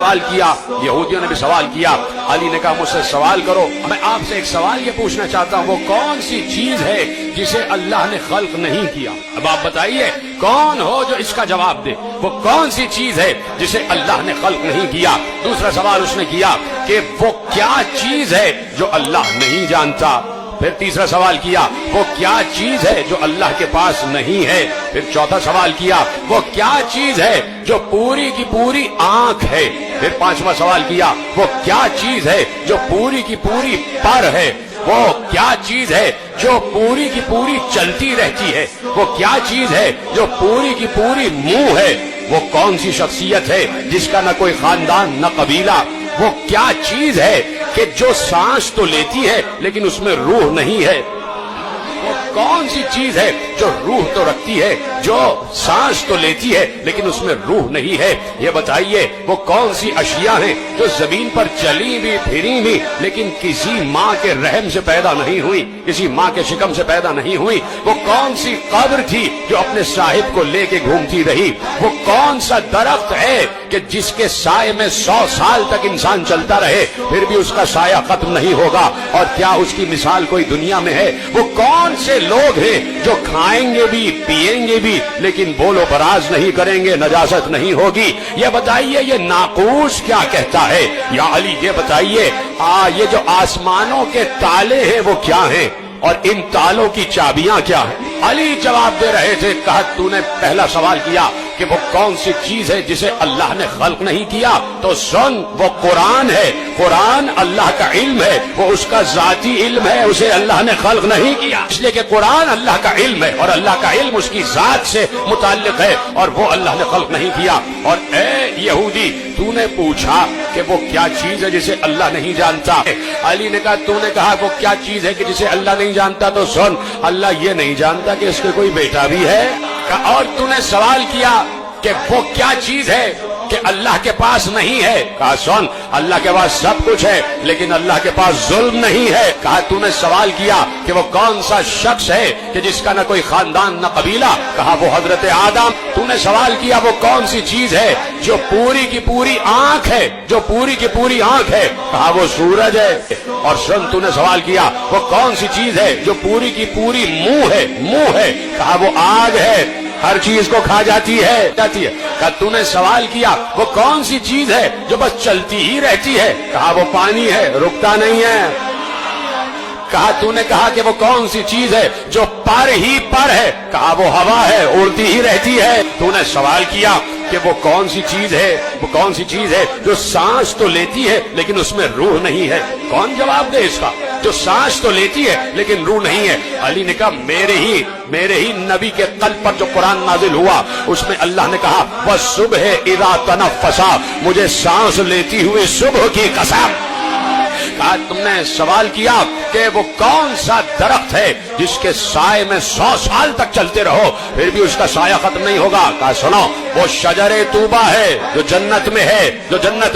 سوال کیا، یہودیوں نے بھی سوال کیا، علی نے کہا مجھ سے سوال کرو، میں آپ سے ایک سوال یہ پوچھنا چاہتا ہوں، وہ کون سی چیز ہے جسے اللہ نے خلق نہیں کیا؟ اب آپ بتائیے کون ہو جو اس کا جواب دے، وہ کون سی چیز ہے جسے اللہ نے خلق نہیں کیا؟ دوسرا سوال اس نے کیا کہ وہ کیا چیز ہے جو اللہ نہیں جانتا؟ پھر تیسرا سوال کیا وہ کیا چیز ہے جو اللہ کے پاس نہیں ہے؟ پھر چوتھا سوال کیا وہ کیا چیز ہے جو پوری کی پوری آنکھ ہے؟ پھر پانچواں سوال کیا وہ کیا چیز ہے جو پوری کی پوری پر ہے؟ وہ کیا چیز ہے جو پوری کی پوری چلتی رہتی ہے؟ وہ کیا چیز ہے جو پوری کی پوری منہ ہے؟ وہ کون سی شخصیت ہے جس کا نہ کوئی خاندان نہ قبیلہ؟ وہ کیا چیز ہے کہ جو سانس تو لیتی ہے لیکن اس میں روح نہیں ہے؟ وہ کون سی چیز ہے جو روح تو رکھتی ہے، جو سانس تو لیتی ہے لیکن اس میں روح نہیں ہے؟ یہ بتائیے وہ کون سی اشیاء ہیں جو زمین پر چلی بھی پھری بھی لیکن کسی ماں کے رحم سے پیدا نہیں ہوئی، کسی ماں کے شکم سے پیدا نہیں ہوئی؟ وہ کون سی قبر تھی جو اپنے صاحب کو لے کے گھومتی رہی؟ وہ کون سا درخت ہے کہ جس کے سائے میں 100 سال تک انسان چلتا رہے پھر بھی اس کا سایہ ختم نہیں ہوگا؟ اور کیا اس کی مثال کوئی دنیا میں ہے؟ وہ کون سے لوگ ہیں جو کھائیں گے بھی پیئیں گے بھی لیکن بول و براز نہیں کریں گے، نجاست نہیں ہوگی؟ یہ بتائیے یہ ناقوس کیا کہتا ہے؟ یا علی یہ بتائیے یہ جو آسمانوں کے تالے ہیں وہ کیا ہیں اور ان تالوں کی چابیاں کیا ہیں؟ علی جواب دے رہے تھے، کہا تو نے پہلا سوال کیا کہ وہ کون سی چیز ہے جسے اللہ نے خلق نہیں کیا، تو سن وہ قرآن ہے، قرآن اللہ کا علم ہے، وہ اس کا ذاتی علم ہے، اسے اللہ نے خلق نہیں کیا، اس لیے کہ قرآن اللہ کا علم ہے اور اللہ کا علم اس کی ذات سے متعلق ہے اور وہ اللہ نے خلق نہیں کیا۔ اور اے یہودی تو نے پوچھا کہ وہ کیا چیز ہے جسے اللہ نہیں جانتا؟ علی نے کہا تو نے کہا وہ کیا چیز ہے کہ جسے اللہ نہیں جانتا، تو سن اللہ یہ نہیں جانتا کہ اس کے کوئی بیٹا بھی ہے۔ اور تو نے سوال کیا کہ وہ کیا چیز ہے کہ اللہ کے پاس نہیں ہے؟ کہا سن اللہ کے پاس سب کچھ ہے لیکن اللہ کے پاس ظلم نہیں ہے۔ کہا تو نے سوال کیا کہ وہ کون سا شخص ہے کہ جس کا نہ کوئی خاندان نہ قبیلہ؟ کہا وہ حضرت آدم۔ تو نے سوال کیا وہ کون سی چیز ہے جو پوری کی پوری آنکھ ہے، جو پوری کی پوری آنکھ ہے؟ کہا وہ سورج ہے۔ اور سن تو نے سوال کیا وہ کون سی چیز ہے جو پوری کی پوری منہ ہے؟ کہا وہ آگ ہے، ہر چیز کو کھا جاتی ہے۔ کہا تو نے سوال کیا وہ کون سی چیز ہے جو بس چلتی ہی رہتی ہے؟ کہا وہ پانی ہے، رکتا نہیں ہے۔ کہا تو نے کہا کہ وہ کون سی چیز ہے جو پر ہی پر ہے؟ کہا وہ ہوا ہے، اڑتی ہی رہتی ہے۔ تو نے سوال کیا کہ وہ کون سی چیز ہے، وہ کون سی چیز ہے جو سانس تو لیتی ہے لیکن اس میں روح نہیں ہے؟ کون جواب دے اس کا؟ جو سانس تو لیتی ہے لیکن روح نہیں ہے۔ علی نے کہا میرے ہی نبی کے قلب پر جو قرآن نازل ہوا اس میں اللہ نے کہا وَالصُّبْحِ إِذَا تَنَفَّسَ، مجھے سانس لیتی ہوئی صبح کی قسم۔ کہا تم نے سوال کیا کہ وہ کون سا درخت ہے جس کے سائے میں 100 سال تک چلتے رہو پھر بھی اس کا سایہ ختم نہیں ہوگا؟ کہا سنو وہ شجر طوبہ ہے جو جنت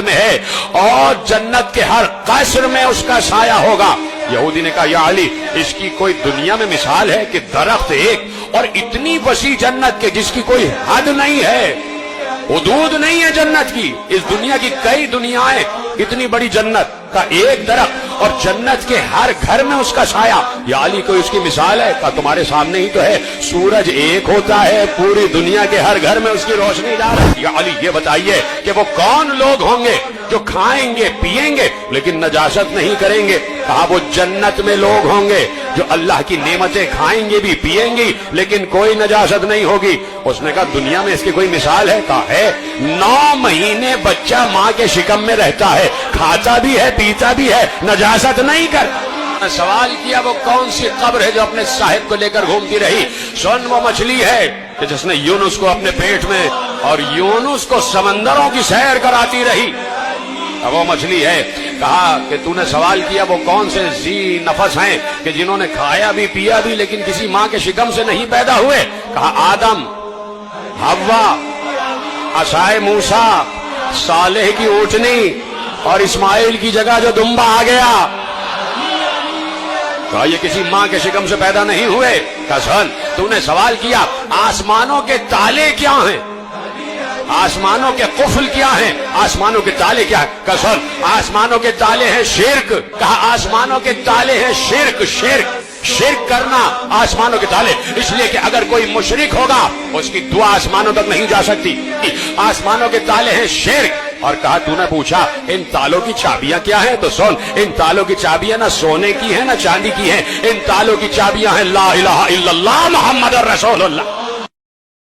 میں ہے اور جنت کے ہر قصر میں اس کا سایہ ہوگا۔ یہودی نے کہا یا علی اس کی کوئی دنیا میں مثال ہے کہ درخت ایک اور اتنی وسیع جنت کے جس کی کوئی حد نہیں ہے، حدود نہیں ہے جنت کی؟ اس دنیا کی کئی دنیایں، اتنی بڑی جنت کا ایک درخت اور جنت کے ہر گھر میں اس کا سایہ۔ یا علی کوئی اس کی مثال ہے؟ کہا تمہارے سامنے ہی تو ہے، سورج ایک ہوتا ہے، پوری دنیا کے ہر گھر میں اس کی روشنی جا رہی ہے۔ یا علی یہ بتائیے کہ وہ کون لوگ ہوں گے جو کھائیں گے پیئیں گے لیکن نجاست نہیں کریں گے؟ کہا وہ جنت میں لوگ ہوں گے جو اللہ کی نعمتیں کھائیں گے بھی پیئیں گے لیکن کوئی نجاست نہیں ہوگی۔ اس نے کہا دنیا میں اس کی کوئی مثال ہے؟ کہا ہے، 9 مہینے بچہ ماں کے شکم میں رہتا ہے، کھاتا بھی ہے پیتا بھی ہے، نجاست نہیں کرتا۔ سوال کیا وہ کون سی قبر ہے جو اپنے صاحب کو لے کر گھومتی رہی؟ سن وہ مچھلی ہے کہ جس نے یونس کو اپنے پیٹ میں اور یونس کو سمندروں کی سیر کراتی رہی، وہ مچھلی ہے۔ کہا کہ تو نے سوال کیا وہ کون سے ذی نفس ہیں کہ جنہوں نے کھایا بھی پیا بھی لیکن کسی ماں کے شکم سے نہیں پیدا ہوئے؟ کہا آدم، حوا، عصائے موسیٰ، صالح کی اونٹنی اور اسماعیل کی جگہ جو دمبا آ گیا۔ کہا یہ کسی ماں کے شکم سے پیدا نہیں ہوئے؟ کہا سن تو نے سوال کیا آسمانوں کے تالے کیا ہیں؟ آسمانوں کے قفل کیا ہیں؟ آسمانوں کے تالے کیا ہیں؟ کہا سن، آسمانوں کے تالے ہیں شرک. کہا آسمانوں کے تالے ہیں شرک. شرک کرنا آسمانوں کے تالے. اس لیے کہ اگر کوئی مشرک ہوگا اس کی دعا آسمانوں تک نہیں جا سکتی. آسمانوں کے تالے ہیں شرک. اور کہا تو نے پوچھا ان تالوں کی چابیاں کیا ہیں؟ تو سن، ان تالوں کی چابیاں نہ سونے کی ہیں نہ چاندی کی ہیں. ان تالوں کی چابیاں ہیں لا الہ الا اللہ محمد رسول اللہ.